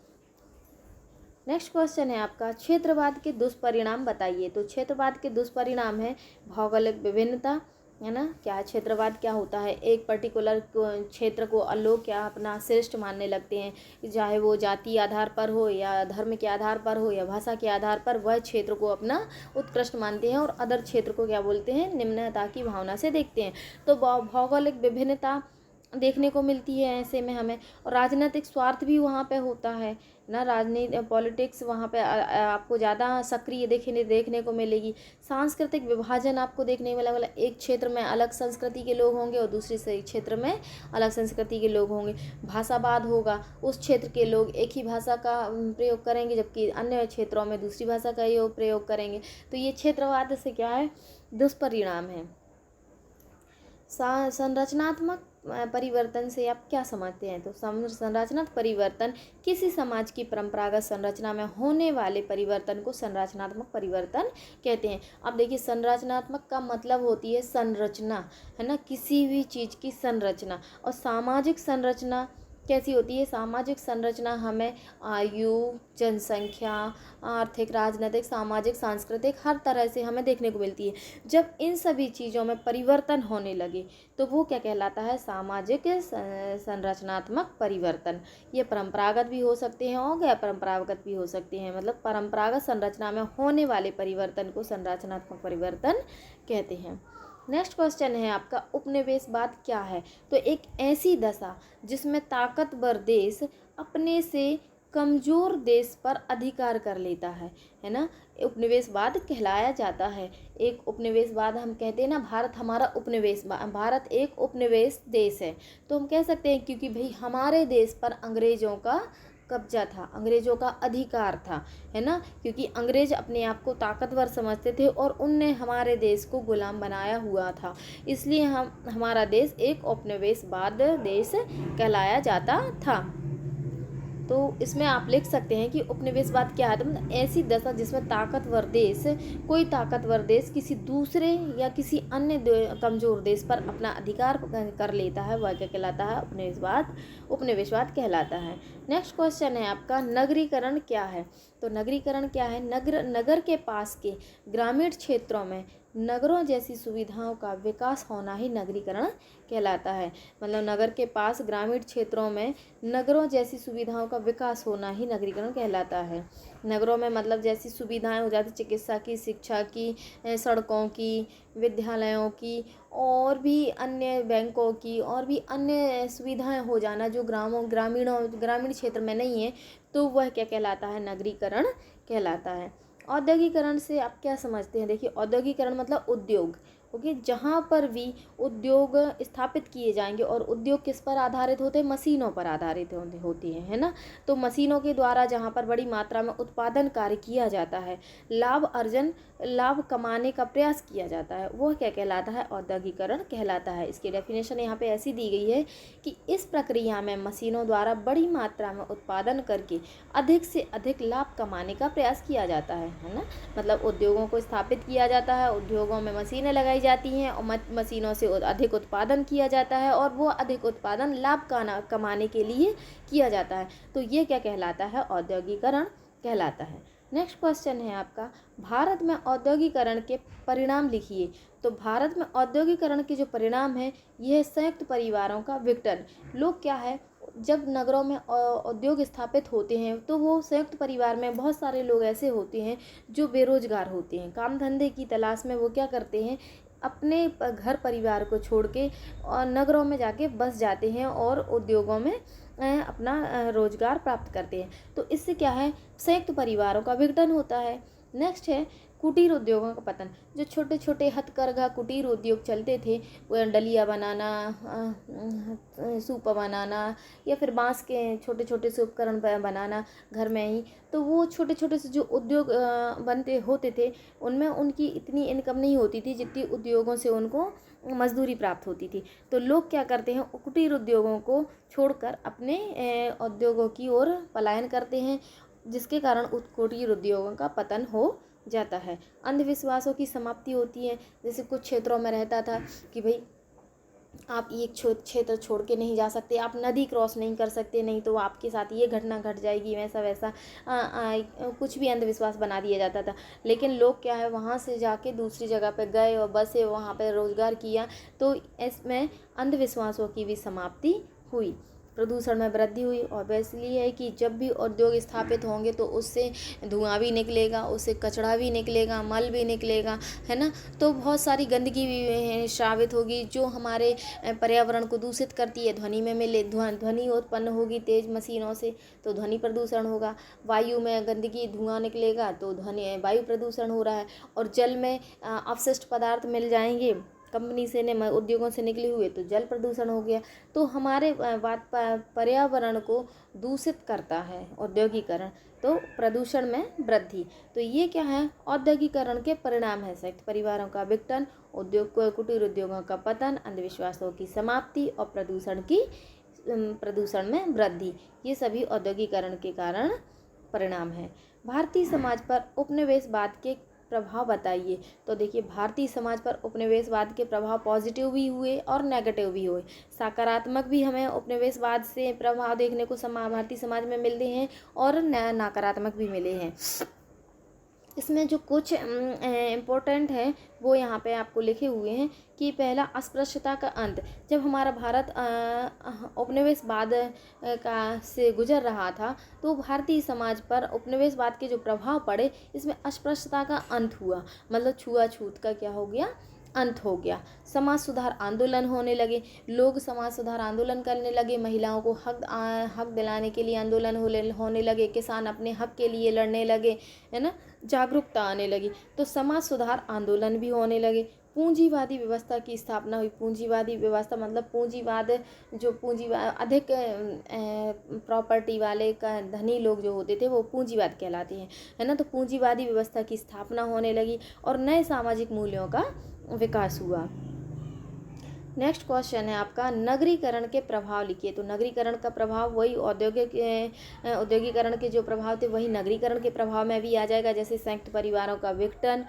नेक्स्ट क्वेश्चन है आपका क्षेत्रवाद के दुष्परिणाम बताइए। तो क्षेत्रवाद के दुष्परिणाम है भौगोलिक विभिन्नता, है ना। क्या क्षेत्रवाद क्या होता है? एक पर्टिकुलर क्षेत्र को लोग क्या अपना श्रेष्ठ मानने लगते हैं, चाहे वो जाति आधार पर हो या धर्म के आधार पर हो या भाषा के आधार पर, वह क्षेत्र को अपना उत्कृष्ट मानते हैं और अदर क्षेत्र को क्या बोलते हैं? निम्नता की भावना से देखते हैं। तो भौगोलिक विभिन्नता देखने को मिलती है ऐसे में हमें, और राजनीतिक स्वार्थ भी वहाँ पे होता है ना। राजनीति पॉलिटिक्स वहाँ पे आपको ज़्यादा सक्रिय देखने को मिलेगी। सांस्कृतिक विभाजन आपको देखने को मिलेगा, एक क्षेत्र में अलग संस्कृति के लोग होंगे और दूसरे से क्षेत्र में अलग संस्कृति के लोग होंगे। भाषावाद होगा, उस क्षेत्र के लोग एक ही भाषा का प्रयोग करेंगे जबकि अन्य क्षेत्रों में दूसरी भाषा का प्रयोग करेंगे। तो ये क्षेत्रवाद से क्या है? दुष्परिणाम है। संरचनात्मक परिवर्तन से आप क्या समझते हैं? तो संरचनात्मक परिवर्तन किसी समाज की परंपरागत संरचना में होने वाले परिवर्तन को संरचनात्मक परिवर्तन कहते हैं। अब देखिए संरचनात्मक का मतलब होती है संरचना, है ना, किसी भी चीज़ की संरचना। और सामाजिक संरचना कैसी होती है? सामाजिक संरचना हमें आयु, जनसंख्या, आर्थिक, राजनीतिक, सामाजिक, सांस्कृतिक हर तरह से हमें देखने को मिलती है। जब इन सभी चीज़ों में परिवर्तन होने लगे तो वो क्या कहलाता है? सामाजिक संरचनात्मक परिवर्तन। ये परंपरागत भी हो सकते हैं और गैर परंपरागत भी हो सकते हैं। मतलब परंपरागत संरचना में होने वाले परिवर्तन को संरचनात्मक परिवर्तन कहते हैं। नेक्स्ट क्वेश्चन है आपका उपनिवेशवाद क्या है? तो एक ऐसी दशा जिसमें ताकतवर देश अपने से कमज़ोर देश पर अधिकार कर लेता है ना, उपनिवेशवाद कहलाया जाता है। एक उपनिवेशवाद हम कहते हैं ना, भारत एक उपनिवेश देश है, तो हम कह सकते हैं क्योंकि भाई हमारे देश पर अंग्रेज़ों का कब्जा था, अंग्रेज़ों का अधिकार था, है ना। क्योंकि अंग्रेज अपने आप को ताकतवर समझते थे और उनने हमारे देश को गुलाम बनाया हुआ था, इसलिए हमारा देश एक उपनिवेशवाद देश कहलाया जाता था। तो इसमें आप लिख सकते हैं कि उपनिवेशवाद क्या है? तो मतलब ऐसी दशा जिसमें कोई ताकतवर देश किसी दूसरे या किसी अन्य कमज़ोर देश पर अपना अधिकार कर लेता है, वह क्या कहलाता है? उपनिवेशवाद कहलाता है। नेक्स्ट क्वेश्चन है आपका नगरीकरण क्या है? तो नगरीकरण क्या है? नगर के पास के ग्रामीण क्षेत्रों में नगरों जैसी सुविधाओं का विकास होना ही नगरीकरण कहलाता है। मतलब नगर के पास ग्रामीण क्षेत्रों में नगरों जैसी सुविधाओं का विकास होना ही नगरीकरण कहलाता है। नगरों में मतलब जैसी सुविधाएं हो जाती, चिकित्सा की, शिक्षा की, सड़कों की, विद्यालयों की और भी अन्य बैंकों की और भी अन्य सुविधाएं हो जाना जो ग्रामीण क्षेत्र में नहीं है, तो वह क्या कहलाता है? नगरीकरण कहलाता है। औद्योगिकरण से आप क्या समझते हैं? देखिए औद्योगिकरण मतलब उद्योग, ओके, जहाँ पर भी उद्योग स्थापित किए जाएंगे, और उद्योग किस पर आधारित होते हैं? मशीनों पर आधारित होती हैं, है ना। तो मशीनों के द्वारा जहाँ पर बड़ी मात्रा में उत्पादन कार्य किया जाता है, लाभ कमाने का प्रयास किया जाता है, वो क्या कहलाता है? औद्योगिकरण कहलाता है। इसकी डेफिनेशन यहाँ पे ऐसी दी गई है कि इस प्रक्रिया में मशीनों द्वारा बड़ी मात्रा में उत्पादन करके अधिक से अधिक लाभ कमाने का प्रयास किया जाता है ना। मतलब उद्योगों को स्थापित किया जाता है, उद्योगों में मशीनें लगाई जाती हैं और मशीनों से अधिक उत्पादन किया जाता है और वो अधिक उत्पादन लाभ कमाने के लिए किया जाता है। तो ये क्या कहलाता है? औद्योगिकरण कहलाता है। नेक्स्ट क्वेश्चन है आपका, भारत में औद्योगिकरण के परिणाम लिखिए। तो भारत में औद्योगिकरण के जो परिणाम है, यह संयुक्त परिवारों का विघटन। लोग क्या है, जब नगरों में उद्योग स्थापित होते हैं तो वो संयुक्त परिवार में बहुत सारे लोग ऐसे होते हैं जो बेरोजगार होते हैं, काम धंधे की तलाश में वो क्या करते हैं, अपने घर परिवार को छोड़ के और नगरों में जाके बस जाते हैं और उद्योगों में अपना रोजगार प्राप्त करते हैं। तो इससे क्या है, संयुक्त परिवारों का विघटन होता है। नेक्स्ट है कुटीर उद्योगों का पतन। जो छोटे छोटे हथकरघा कुटीर उद्योग चलते थे, वो डलिया बनाना, सूप बनाना, या फिर बांस के छोटे छोटे से उपकरण बनाना घर में ही, तो वो छोटे छोटे से जो उद्योग बनते होते थे, उनमें उनकी इतनी इनकम नहीं होती थी जितनी उद्योगों से उनको मजदूरी प्राप्त होती थी। तो लोग क्या करते हैं, कुटीर उद्योगों को छोड़कर अपने उद्योगों की ओर पलायन करते हैं, जिसके कारण कुटीर उद्योगों का पतन हो जाता है। अंधविश्वासों की समाप्ति होती है। जैसे कुछ क्षेत्रों में रहता था कि भाई आप ये क्षेत्र छोड़ के नहीं जा सकते, आप नदी क्रॉस नहीं कर सकते, नहीं तो आपके साथ ये घटना घट जाएगी, वैसा वैसा कुछ भी अंधविश्वास बना दिया जाता था। लेकिन लोग क्या है, वहाँ से जाके दूसरी जगह पे गए और बसे, वहाँ पे रोजगार किया, तो इसमें अंधविश्वासों की भी समाप्ति हुई। प्रदूषण में वृद्धि हुई, और वैसे इसलिए है कि जब भी उद्योग स्थापित होंगे तो उससे धुआं भी निकलेगा, उससे कचरा भी निकलेगा, मल भी निकलेगा, है ना। तो बहुत सारी गंदगी भी श्रावित होगी जो हमारे पर्यावरण को दूषित करती है। ध्वनि में मिले ध्वनि उत्पन्न होगी तेज मशीनों से, तो ध्वनि प्रदूषण होगा। वायु में गंदगी धुआं निकलेगा तो ध्वनि वायु प्रदूषण हो रहा है। और जल में अपशिष्ट पदार्थ मिल जाएंगे कंपनी से उद्योगों से निकले हुए, तो जल प्रदूषण हो गया। तो हमारे पर्यावरण को दूषित करता है औद्योगिकरण, तो प्रदूषण में वृद्धि। तो ये क्या है, औद्योगिकरण के परिणाम है। संयुक्त परिवारों का विघटन, कुटीर उद्योगों का पतन, अंधविश्वासों की समाप्ति और प्रदूषण में वृद्धि। ये सभी औद्योगिकरण के कारण परिणाम है। भारतीय समाज पर उपनिवेशवाद के प्रभाव बताइए। तो देखिए, भारतीय समाज पर उपनिवेशवाद के प्रभाव पॉजिटिव भी हुए और नेगेटिव भी हुए। सकारात्मक भी हमें उपनिवेशवाद से प्रभाव देखने को भारतीय समाज में मिलते हैं, और नकारात्मक भी मिले हैं। इसमें जो कुछ इम्पोर्टेंट है वो यहाँ पे आपको लिखे हुए हैं कि पहला, अस्पृश्यता का अंत। जब हमारा भारत उपनिवेशवाद का से गुजर रहा था, तो भारतीय समाज पर उपनिवेशवाद के जो प्रभाव पड़े, इसमें अस्पृश्यता का अंत हुआ। मतलब छुआछूत का क्या हो गया, अंत हो गया। समाज सुधार आंदोलन होने लगे, लोग समाज सुधार आंदोलन करने लगे, महिलाओं को हक दिलाने के लिए आंदोलन होने लगे, किसान अपने हक के लिए लड़ने लगे, है ना, जागरूकता आने लगी, तो समाज सुधार आंदोलन भी होने लगे। पूंजीवादी व्यवस्था की स्थापना हुई। पूंजीवादी व्यवस्था मतलब पूंजीवाद, जो अधिक प्रॉपर्टी वाले का धनी लोग जो होते थे वो पूंजीवाद कहलाते हैं, है ना। तो पूंजीवादी व्यवस्था की स्थापना होने लगी और नए सामाजिक मूल्यों का विकास हुआ। नेक्स्ट क्वेश्चन है आपका, नगरीकरण के प्रभाव लिखिए। तो नगरीकरण का प्रभाव वही औद्योगिकरण के जो प्रभाव थे वही नगरीकरण के प्रभाव में भी आ जाएगा। जैसे संयुक्त परिवारों का विघटन,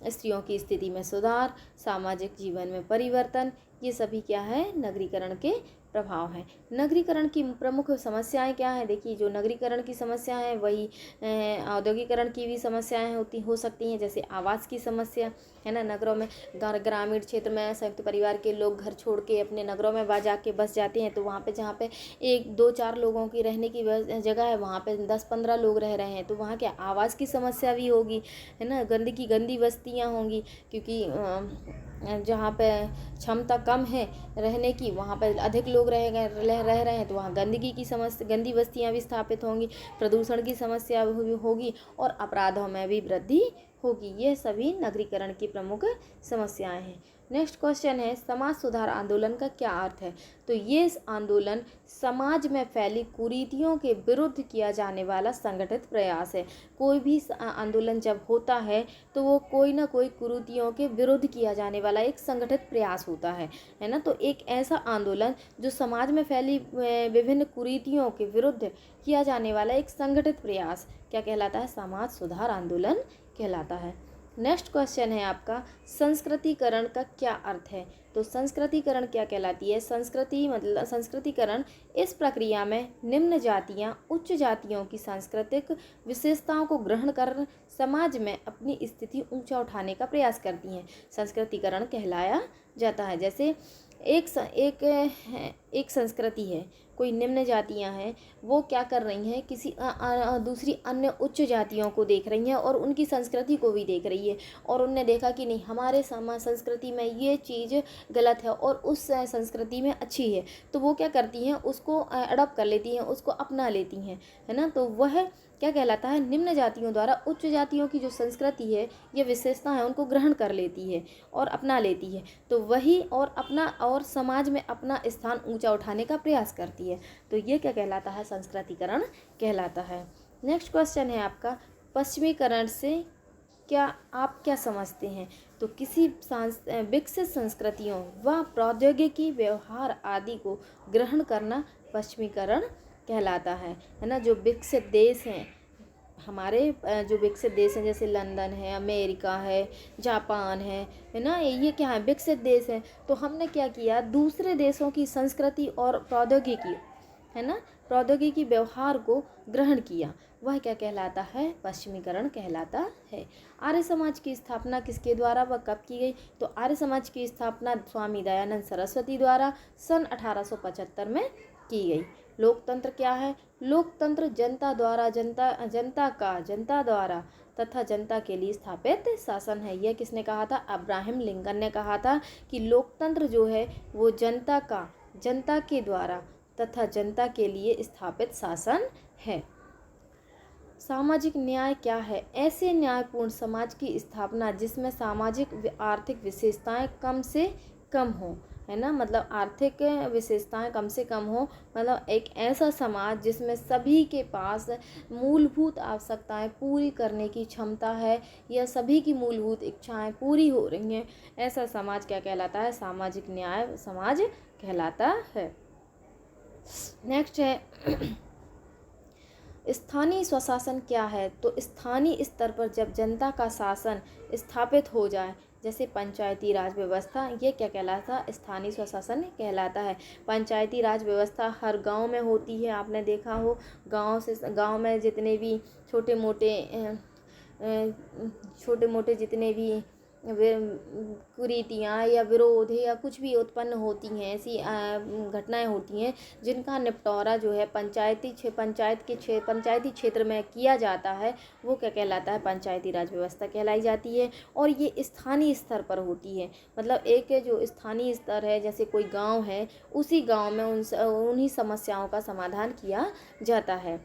स्त्रियों की स्थिति में सुधार, सामाजिक जीवन में परिवर्तन, ये सभी क्या है, नगरीकरण के प्रभाव हैं। नगरीकरण की प्रमुख समस्याएं क्या हैं? देखिए, जो नगरीकरण की समस्या है वही औद्योगिकरण की भी समस्याएं हो सकती हैं। जैसे आवास की समस्या, है ना, नगरों में ग्रामीण क्षेत्र में संयुक्त परिवार के लोग घर छोड़ के अपने नगरों में जाके बस जाते हैं, तो वहाँ पे जहाँ पे 1-2-4 लोगों की रहने की जगह है, वहाँ पे 10-15 लोग रह रहे हैं, तो वहाँ क्या आवास की समस्या भी होगी, है ना। गंदी बस्तियाँ होंगी, क्योंकि जहाँ पे क्षमता कम है रहने की, वहाँ पे अधिक लोग रह रहे हैं, तो वहाँ गंदी बस्तियाँ भी स्थापित होंगी, प्रदूषण की समस्या होगी और अपराधों में भी वृद्धि होगी। ये सभी नगरीकरण की प्रमुख समस्याएं हैं। नेक्स्ट क्वेश्चन है, समाज सुधार आंदोलन का क्या अर्थ है? तो ये आंदोलन समाज में फैली कुरीतियों के विरुद्ध किया जाने वाला संगठित प्रयास है। कोई भी आंदोलन जब होता है तो वो कोई ना कोई कुरीतियों के विरुद्ध किया जाने वाला एक संगठित प्रयास होता है ना। तो एक ऐसा आंदोलन जो समाज में फैली विभिन्न कुरीतियों के विरुद्ध किया जाने वाला एक संगठित प्रयास क्या कहलाता है? समाज सुधार आंदोलन कहलाता है। नेक्स्ट क्वेश्चन है आपका, संस्कृतिकरण का क्या अर्थ है? तो संस्कृतिकरण क्या कहलाती है? संस्कृति मतलब संस्कृतिकरण इस प्रक्रिया में निम्न जातियाँ उच्च जातियों की सांस्कृतिक विशेषताओं को ग्रहण कर समाज में अपनी स्थिति ऊंचा उठाने का प्रयास करती हैं, संस्कृतिकरण कहलाया जाता है। जैसे एक संस्कृति है, कोई निम्न जातियां हैं, वो क्या कर रही हैं, किसी दूसरी अन्य उच्च जातियों को देख रही हैं और उनकी संस्कृति को भी देख रही है, और उनने देखा कि नहीं, हमारे संस्कृति में ये चीज़ गलत है और उस संस्कृति में अच्छी है, तो वो क्या करती हैं, उसको अडॉप्ट कर लेती हैं, उसको अपना लेती हैं, है ना। तो वह क्या कहलाता है? निम्न जातियों द्वारा उच्च जातियों की जो संस्कृति है, ये विशेषता है, उनको ग्रहण कर लेती है और अपना लेती है, तो वही और समाज में अपना स्थान ऊंचा उठाने का प्रयास करती है। तो ये क्या कहलाता है? संस्कृतिकरण कहलाता है। नेक्स्ट क्वेश्चन है आपका, पश्चिमीकरण से आप क्या समझते हैं? तो किसी विकसित संस्कृतियों व प्रौद्योगिकी, व्यवहार आदि को ग्रहण करना पश्चिमीकरण कहलाता है ना। जो विकसित देश हैं, हमारे जो विकसित देश हैं, जैसे लंदन है, अमेरिका है, जापान है ना, ये क्या है? विकसित देश है। तो हमने क्या किया, दूसरे देशों की संस्कृति और प्रौद्योगिकी, है ना, प्रौद्योगिकी व्यवहार को ग्रहण किया, वह क्या कहलाता है? पश्चिमीकरण कहलाता है। आर्य समाज की स्थापना किसके द्वारा व कब की गई? तो आर्य समाज की स्थापना स्वामी दयानंद सरस्वती द्वारा सन 1875 में की गई। लोकतंत्र क्या है? लोकतंत्र जनता द्वारा जनता द्वारा तथा जनता के लिए स्थापित शासन है। यह किसने कहा था? अब्राहम लिंकन ने कहा था कि लोकतंत्र जो है वो जनता के द्वारा तथा जनता के लिए स्थापित शासन है। सामाजिक न्याय क्या है? ऐसे न्यायपूर्ण समाज की स्थापना जिसमें सामाजिक आर्थिक विशेषताएं कम से कम हो, है ना, मतलब आर्थिक विशेषताएं कम से कम हो, मतलब एक ऐसा समाज जिसमें सभी के पास मूलभूत आवश्यकताएं पूरी करने की क्षमता है या सभी की मूलभूत इच्छाएं पूरी हो रही हैं, ऐसा समाज क्या कहलाता है? सामाजिक न्याय समाज कहलाता है। नेक्स्ट है स्थानीय स्वशासन क्या है? तो स्थानीय स्तर पर जब जनता का शासन स्थापित हो जाए, जैसे पंचायती राज व्यवस्था, ये क्या कहलाता? स्थानीय स्वशासन कहलाता है। पंचायती राज व्यवस्था हर गांव में होती है, आपने देखा हो, गांव में जितने भी छोटे मोटे जितने भी कुरीतियाँ या विरोध या कुछ भी उत्पन्न होती हैं, ऐसी घटनाएं होती हैं जिनका निपटारा जो है पंचायती क्षेत्र में किया जाता है, वो क्या कहलाता है? पंचायती राज व्यवस्था कहलाई जाती है। और ये स्थानीय स्तर पर होती है, मतलब एक जो स्थानीय स्तर है, जैसे कोई गांव है, उसी गांव में उन्हीं समस्याओं का समाधान किया जाता है,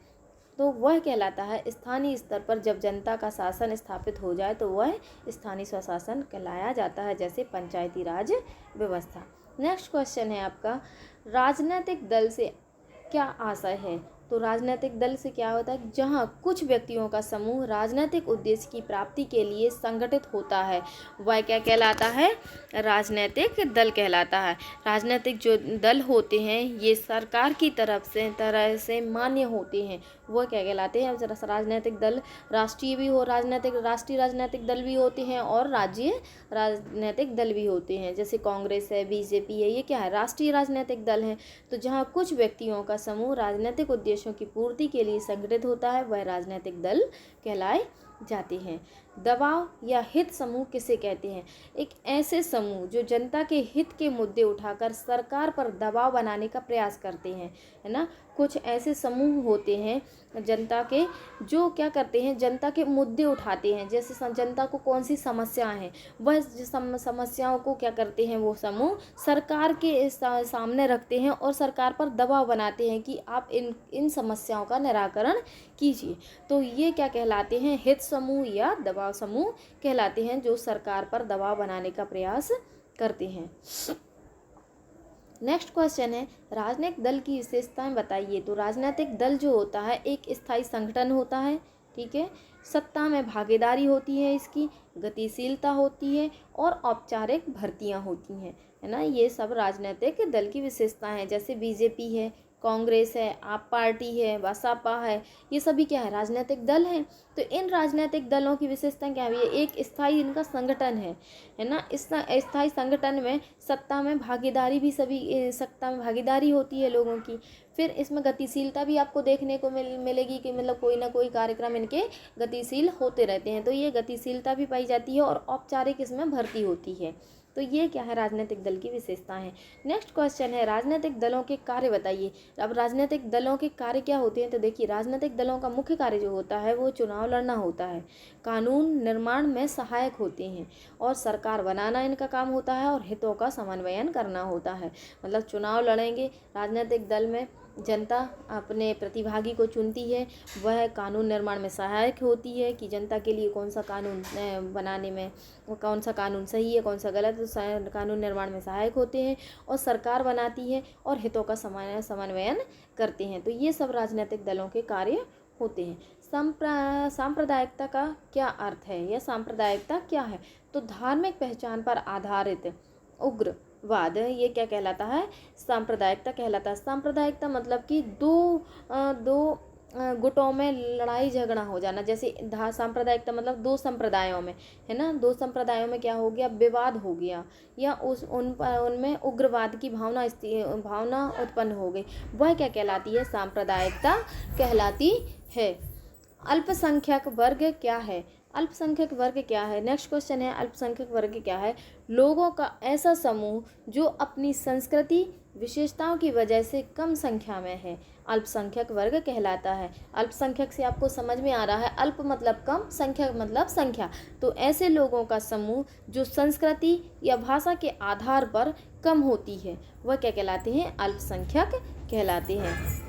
तो वह कहलाता है स्थानीय स्तर पर जब जनता का शासन स्थापित हो जाए तो वह स्थानीय स्वशासन कहलाया जाता है, जैसे पंचायती राज व्यवस्था। नेक्स्ट क्वेश्चन है आपका, राजनीतिक दल से क्या आशय है? तो राजनीतिक दल से क्या होता है? जहां कुछ व्यक्तियों का समूह राजनीतिक उद्देश्य की प्राप्ति के लिए संगठित होता है, वह क्या कहलाता है? राजनीतिक दल कहलाता है। राजनीतिक जो दल होते हैं ये सरकार की तरह से मान्य होते हैं, वो क्या कहलाते हैं? राजनीतिक दल राष्ट्रीय राजनीतिक दल भी होते हैं और राज्य राजनीतिक दल भी होते हैं, जैसे कांग्रेस है, बीजेपी है, ये क्या है? राष्ट्रीय राजनीतिक दल हैं। तो जहाँ कुछ व्यक्तियों का समूह राजनीतिक उद्देश्यों की पूर्ति के लिए संगठित होता है, वह राजनीतिक दल कहलाए जाते हैं। दबाव या हित समूह किसे कहते हैं? एक ऐसे समूह जो जनता के हित के मुद्दे उठाकर सरकार पर दबाव बनाने का प्रयास करते हैं, है ना। कुछ ऐसे समूह होते हैं जनता के, जो क्या करते हैं? जनता के मुद्दे उठाते हैं, जैसे जनता को कौन सी समस्याएं हैं, वह समस्याओं को क्या करते हैं? वो समूह सरकार के सामने रखते हैं और सरकार पर दबाव बनाते हैं कि आप इन समस्याओं का निराकरण कीजिए। तो ये क्या कहलाते हैं? हित समूह या दबाव समूह कहलाते हैं, जो सरकार पर दबाव बनाने का प्रयास करते हैं। नेक्स्ट क्वेश्चन है, राजनीतिक दल की विशेषताएं बताइए। तो राजनीतिक दल जो होता है एक स्थायी संगठन होता है, ठीक है, सत्ता में भागीदारी होती है, इसकी गतिशीलता होती है और औपचारिक भर्तियां होती हैं, है ना। ये सब राजनीतिक दल की विशेषताएं हैं। जैसे बीजेपी है, कांग्रेस है, आप पार्टी है, बसपा है, ये सभी क्या है, राजनीतिक दल हैं। तो इन राजनीतिक दलों की विशेषता क्या है, ये एक स्थायी इनका संगठन है ना। इस स्थायी संगठन में सत्ता में भागीदारी भी सत्ता में भागीदारी होती है लोगों की। फिर इसमें गतिशीलता भी आपको देखने को मिलेगी कि मतलब कोई ना कोई कार्यक्रम इनके गतिशील होते रहते हैं। तो ये गतिशीलता भी पाई जाती है और औपचारिक इसमें भर्ती होती है। तो ये क्या है, राजनीतिक दल की विशेषताएं हैं। नेक्स्ट क्वेश्चन है, राजनीतिक दलों के कार्य बताइए। अब राजनीतिक दलों के कार्य क्या होते हैं, तो देखिए राजनीतिक दलों का मुख्य कार्य जो होता है वो चुनाव लड़ना होता है, कानून निर्माण में सहायक होते हैं और सरकार बनाना इनका काम होता है और हितों का समन्वयन करना होता है। मतलब चुनाव लड़ेंगे, राजनीतिक दल में जनता अपने प्रतिभागी को चुनती है, वह कानून निर्माण में सहायक होती है कि जनता के लिए कौन सा कानून बनाने में, कौन सा कानून सही है कौन सा गलत, तो कानून निर्माण में सहायक होते हैं और सरकार बनाती है और हितों का समन्वयन करते हैं। तो ये सब राजनीतिक दलों के कार्य होते हैं। सांप्रदायिकता का क्या अर्थ है या सांप्रदायिकता क्या है, तो धार्मिक पहचान पर आधारित उग्रवाद, ये क्या कहलाता है, सांप्रदायिकता कहलाता है। सांप्रदायिकता मतलब कि दो गुटों में लड़ाई झगड़ा हो जाना, जैसे सांप्रदायिकता मतलब दो संप्रदायों में, है ना, दो संप्रदायों में क्या हो गया, विवाद हो गया या उनमें उग्रवाद की भावना उत्पन्न हो गई, वह क्या कहलाती है, सांप्रदायिकता कहलाती है। अल्पसंख्यक वर्ग क्या है, अल्पसंख्यक वर्ग क्या है, नेक्स्ट क्वेश्चन है, अल्पसंख्यक वर्ग क्या है, लोगों का ऐसा समूह जो अपनी संस्कृति विशेषताओं की वजह से कम संख्या में है, अल्पसंख्यक वर्ग कहलाता है। अल्पसंख्यक से आपको समझ में आ रहा है, अल्प मतलब कम, संख्यक मतलब संख्या, तो ऐसे लोगों का समूह जो संस्कृति या भाषा के आधार पर कम होती है वह क्या कहलाते हैं, अल्पसंख्यक कहलाते हैं।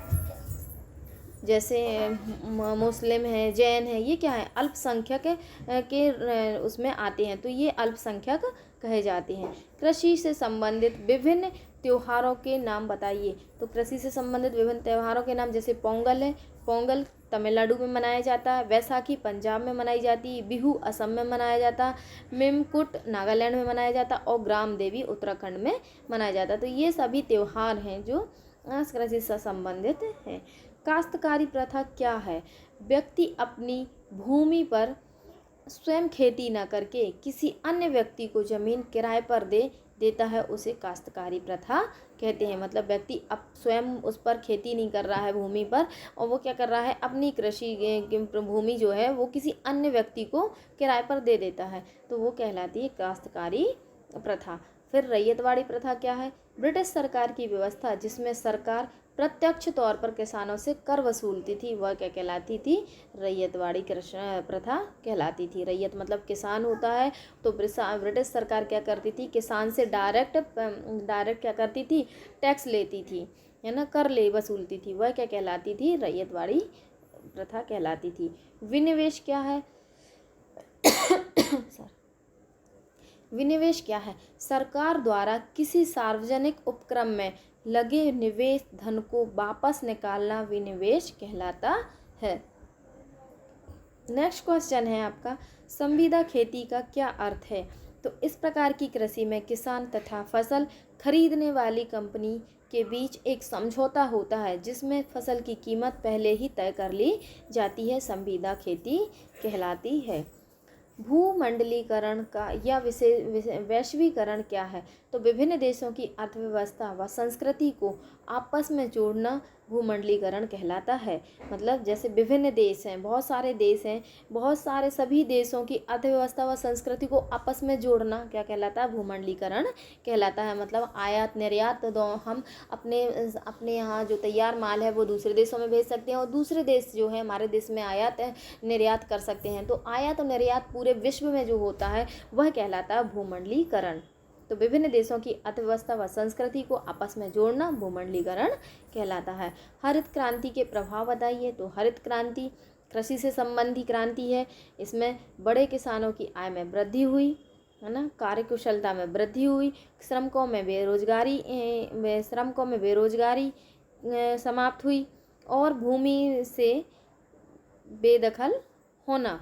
जैसे मुस्लिम है, जैन है, ये क्या है, अल्पसंख्यक के उसमें आते हैं, तो ये अल्पसंख्यक कहे जाते हैं। कृषि से संबंधित विभिन्न त्योहारों के नाम बताइए, तो कृषि से संबंधित विभिन्न त्योहारों के नाम, जैसे पोंगल है, पोंगल तमिलनाडु में मनाया जाता है, वैसाखी पंजाब में मनाई जाती है, बिहू असम में मनाया जाता है, मिमकुट नागालैंड में मनाया जाता है और ग्राम देवी उत्तराखंड में मनाया जाता है। तो ये सभी त्यौहार हैं जो कृषि से संबंधित हैं। काश्तकारी प्रथा क्या है, व्यक्ति अपनी भूमि पर स्वयं खेती न करके किसी अन्य व्यक्ति को जमीन किराए पर देता है, उसे काश्तकारी प्रथा कहते हैं। मतलब व्यक्ति अब स्वयं उस पर खेती नहीं कर रहा है भूमि पर, और वो क्या कर रहा है, अपनी कृषि भूमि जो है वो किसी अन्य व्यक्ति को किराए पर दे देता है, तो वो कहलाती है काश्तकारी प्रथा। फिर रैयतवाड़ी प्रथा क्या है, ब्रिटिश सरकार की व्यवस्था जिसमें सरकार प्रत्यक्ष तौर पर किसानों से कर वसूलती थी, वह क्या कहलाती थी, रैयतवाड़ी प्रथा कहलाती थी। रैयत मतलब किसान होता है, तो ब्रिटिश सरकार क्या करती थी, किसान से डायरेक्ट क्या करती थी, टैक्स लेती थी, है ना, कर वसूलती थी, वह क्या कहलाती थी, रैयतवाड़ी प्रथा कहलाती थी। विनिवेश क्या है विनिवेश क्या है, सरकार द्वारा किसी सार्वजनिक उपक्रम में लगे निवेश धन को वापस निकालना विनिवेश कहलाता है। नेक्स्ट क्वेश्चन है आपका, संविदा खेती का क्या अर्थ है, तो इस प्रकार की कृषि में किसान तथा फसल खरीदने वाली कंपनी के बीच एक समझौता होता है जिसमें फसल की कीमत पहले ही तय कर ली जाती है, संविदा खेती कहलाती है। भूमंडलीकरण का या वैश्वीकरण क्या है, तो विभिन्न देशों की अर्थव्यवस्था व संस्कृति को आपस में जोड़ना भूमंडलीकरण कहलाता है। मतलब जैसे विभिन्न देश हैं, बहुत सारे देश हैं, बहुत सारे सभी देशों की अर्थव्यवस्था व संस्कृति को आपस में जोड़ना क्या कहलाता है, भूमंडलीकरण कहलाता है। मतलब आयात निर्यात हम अपने यहाँ जो तैयार माल है वो दूसरे देशों में भेज सकते हैं और दूसरे देश जो है हमारे देश में आयात निर्यात कर सकते हैं। तो आयात और निर्यात पूरे विश्व में जो होता है वह कहलाता है भूमंडलीकरण। तो विभिन्न देशों की अर्थव्यवस्था व संस्कृति को आपस में जोड़ना भूमंडलीकरण कहलाता है। हरित क्रांति के प्रभाव बताइए, तो हरित क्रांति कृषि से संबंधी क्रांति है, इसमें बड़े किसानों की आय में वृद्धि हुई, है ना, कार्यकुशलता में वृद्धि हुई, श्रमिकों में बेरोजगारी समाप्त हुई और भूमि से बेदखल होना,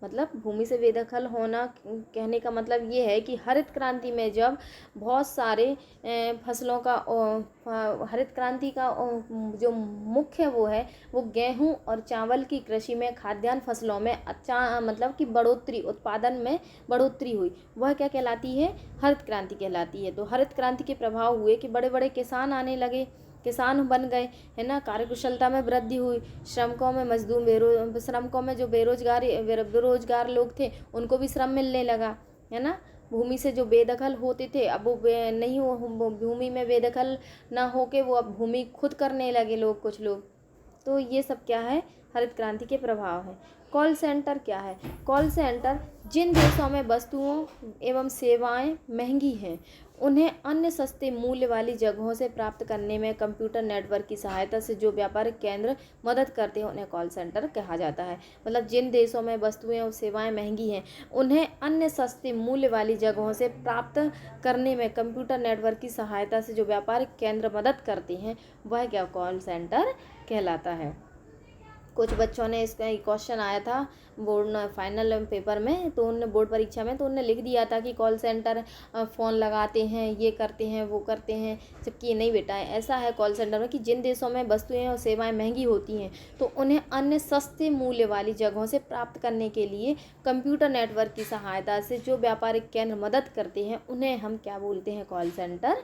मतलब भूमि से बेदखल होना कहने का मतलब ये है कि हरित क्रांति में जब बहुत सारे फसलों का हरित क्रांति का जो मुख्य वो गेहूं और चावल की कृषि में खाद्यान्न फसलों में मतलब कि बढ़ोतरी, उत्पादन में बढ़ोतरी हुई, वह क्या कहलाती है? हरित क्रांति कहलाती है। तो हरित क्रांति के प्रभाव हुए कि बड़े बड़े किसान आने लगे, किसान बन गए, है ना। कार्यकुशलता में वृद्धि हुई, श्रमिकों में श्रमिकों में जो बेरोजगार लोग थे उनको भी श्रम मिलने लगा, है ना। भूमि से जो बेदखल होते थे अब वो नहीं हो, भूमि में बेदखल ना होके वो अब भूमि खुद करने लगे लोग, कुछ लोग। तो ये सब क्या है? हरित क्रांति के प्रभाव है। कॉल सेंटर क्या है? कॉल सेंटर जिन देशों में वस्तुओं एवं सेवाएं महंगी हैं उन्हें अन्य सस्ते मूल्य वाली जगहों से प्राप्त करने में कंप्यूटर नेटवर्क की सहायता से जो व्यापारिक केंद्र मदद करते हैं उन्हें कॉल सेंटर कहा जाता है। मतलब जिन देशों में वस्तुएं और सेवाएं महंगी हैं उन्हें अन्य सस्ते मूल्य वाली जगहों से प्राप्त करने में कंप्यूटर नेटवर्क की सहायता से जो व्यापारिक केंद्र मदद करते हैं वह क्या? कॉल सेंटर कहलाता है। कुछ बच्चों ने इसका क्वेश्चन आया था बोर्ड फाइनल पेपर में, तो उनने बोर्ड परीक्षा में तो उनने लिख दिया था कि कॉल सेंटर फ़ोन लगाते हैं, ये करते हैं, वो करते हैं, जबकि ये नहीं बेटा है। ऐसा है कॉल सेंटर में कि जिन देशों में वस्तुएं और सेवाएं महंगी होती हैं तो उन्हें अन्य सस्ते मूल्य वाली जगहों से प्राप्त करने के लिए कंप्यूटर नेटवर्क की सहायता से जो व्यापारिक केंद्र मदद करते हैं उन्हें हम क्या बोलते हैं? कॉल सेंटर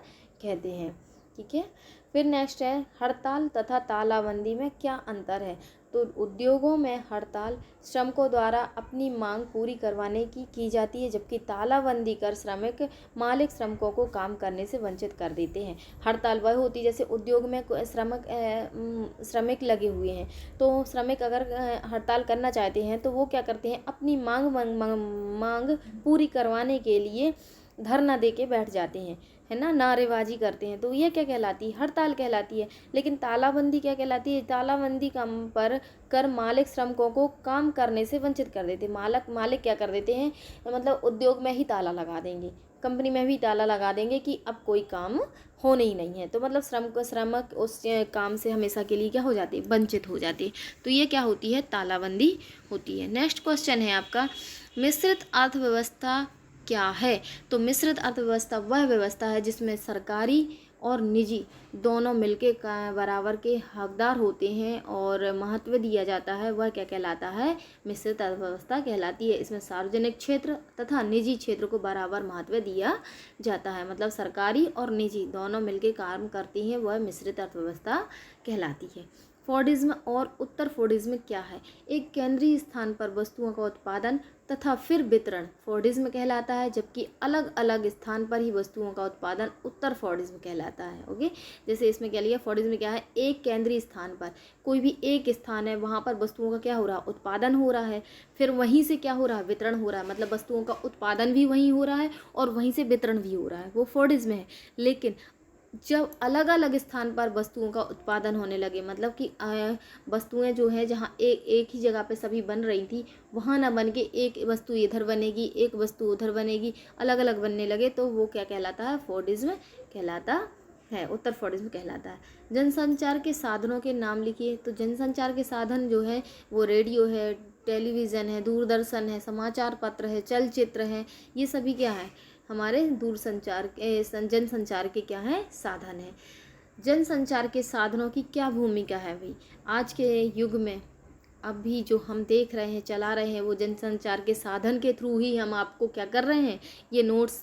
कहते हैं। ठीक है। फिर नेक्स्ट है हड़ताल तथा तालाबंदी में क्या अंतर है? तो उद्योगों में हड़ताल श्रमिकों द्वारा अपनी मांग पूरी करवाने की जाती है, जबकि तालाबंदी कर मालिक श्रमिकों को काम करने से वंचित कर देते हैं। हड़ताल वह होती है जैसे उद्योग में श्रमिक लगे हुए हैं, तो श्रमिक अगर हड़ताल करना चाहते हैं तो वो क्या करते हैं? अपनी मांग पूरी करवाने के लिए धरना दे के बैठ जाते हैं, है ना, नारेबाजी करते हैं, तो ये क्या कहलाती है? हड़ताल कहलाती है। लेकिन तालाबंदी क्या कहलाती है? तालाबंदी काम पर कर मालिक श्रमिकों को काम करने से वंचित कर देते। मालिक क्या कर देते हैं? मतलब उद्योग में ही ताला लगा देंगे, कंपनी में भी ताला लगा देंगे कि अब कोई काम होने ही नहीं है। तो मतलब श्रमिक उस काम से हमेशा के लिए क्या हो जाते? वंचित हो जाते। तो ये क्या होती है? तालाबंदी होती है। नेक्स्ट क्वेश्चन है आपका, मिश्रित अर्थव्यवस्था क्या है? तो मिश्रित अर्थव्यवस्था वह व्यवस्था है जिसमें सरकारी और निजी दोनों मिलके बराबर के हकदार होते हैं और महत्व दिया जाता है, वह क्या कहलाता है? मिश्रित अर्थव्यवस्था कहलाती है। इसमें सार्वजनिक क्षेत्र तथा निजी क्षेत्र को बराबर महत्व दिया जाता है। मतलब सरकारी और निजी दोनों मिलके काम करती हैं, वह मिश्रित अर्थव्यवस्था कहलाती है। फोर्डिज्म और उत्तर फोर्डिज्म क्या है? एक केंद्रीय स्थान पर वस्तुओं का उत्पादन तथा फिर वितरण फोर्डिज्म कहलाता है, जबकि अलग अलग स्थान पर ही वस्तुओं का उत्पादन उत्तर फोर्डिज्म कहलाता है। ओके, जैसे इसमें क्या लिया? फोर्डिज्म क्या है? एक केंद्रीय स्थान पर कोई भी एक स्थान है, वहाँ पर वस्तुओं का क्या हो रहा है? उत्पादन हो रहा है, फिर वहीं से क्या हो रहा है? वितरण हो रहा है। मतलब वस्तुओं का उत्पादन भी वहीं हो रहा है और वहीं से वितरण भी हो रहा है, वो फोर्डिज्म है। लेकिन जब अलग अलग स्थान पर वस्तुओं का उत्पादन होने लगे, मतलब कि वस्तुएं जो है जहाँ एक ही जगह पे सभी बन रही थी, वहाँ ना बन के एक वस्तु इधर बनेगी, एक वस्तु उधर बनेगी, अलग अलग बनने लगे, तो वो क्या कहलाता है? फोर्डिज्म कहलाता है, उत्तर फोर्डिज्म कहलाता है। जनसंचार के साधनों के नाम लिखिए। तो जनसंचार के साधन जो है वो रेडियो है, टेलीविज़न है, दूरदर्शन है, समाचार पत्र है, चलचित्र है, ये सभी क्या है? हमारे जनसंचार के क्या है? साधन है। जनसंचार के साधनों की क्या भूमिका है भाई आज के युग में? अभी जो हम देख रहे हैं, चला रहे हैं, वो जनसंचार के साधन के थ्रू ही हम आपको क्या कर रहे हैं? ये नोट्स,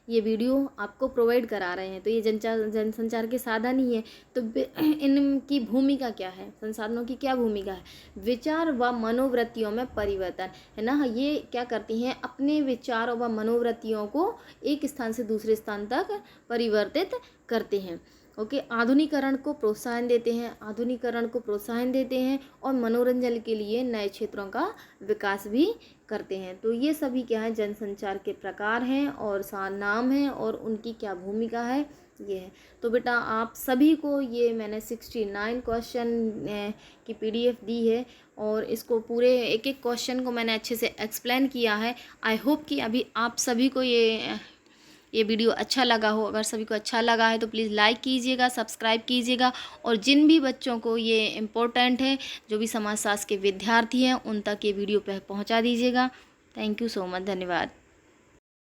ये वीडियो आपको प्रोवाइड करा रहे हैं, तो ये जनसंचार के साधन ही है। तो इनकी भूमिका क्या है? संसाधनों की क्या भूमिका है? विचार व मनोवृत्तियों में परिवर्तन, है ना। ये क्या करती हैं? अपने विचारों व मनोवृत्तियों को एक स्थान से दूसरे स्थान तक परिवर्तित करते हैं। ओके, आधुनिकीकरण को प्रोत्साहन देते हैं और मनोरंजन के लिए नए क्षेत्रों का विकास भी करते हैं। तो ये सभी क्या है? जनसंचार के प्रकार हैं और नाम हैं और उनकी क्या भूमिका है, ये है। तो बेटा आप सभी को ये मैंने 69 क्वेश्चन की PDF दी है और इसको पूरे एक एक क्वेश्चन को मैंने अच्छे से एक्सप्लेन किया है। आई होप कि अभी आप सभी को ये ये वीडियो अच्छा लगा हो, अगर सभी को अच्छा लगा है तो प्लीज़ लाइक कीजिएगा, सब्सक्राइब कीजिएगा, और जिन भी बच्चों को ये इम्पोर्टेंट है, जो भी समाजशास्त्र के विद्यार्थी हैं, उन तक ये वीडियो पहुंचा दीजिएगा। थैंक यू सो मच, धन्यवाद।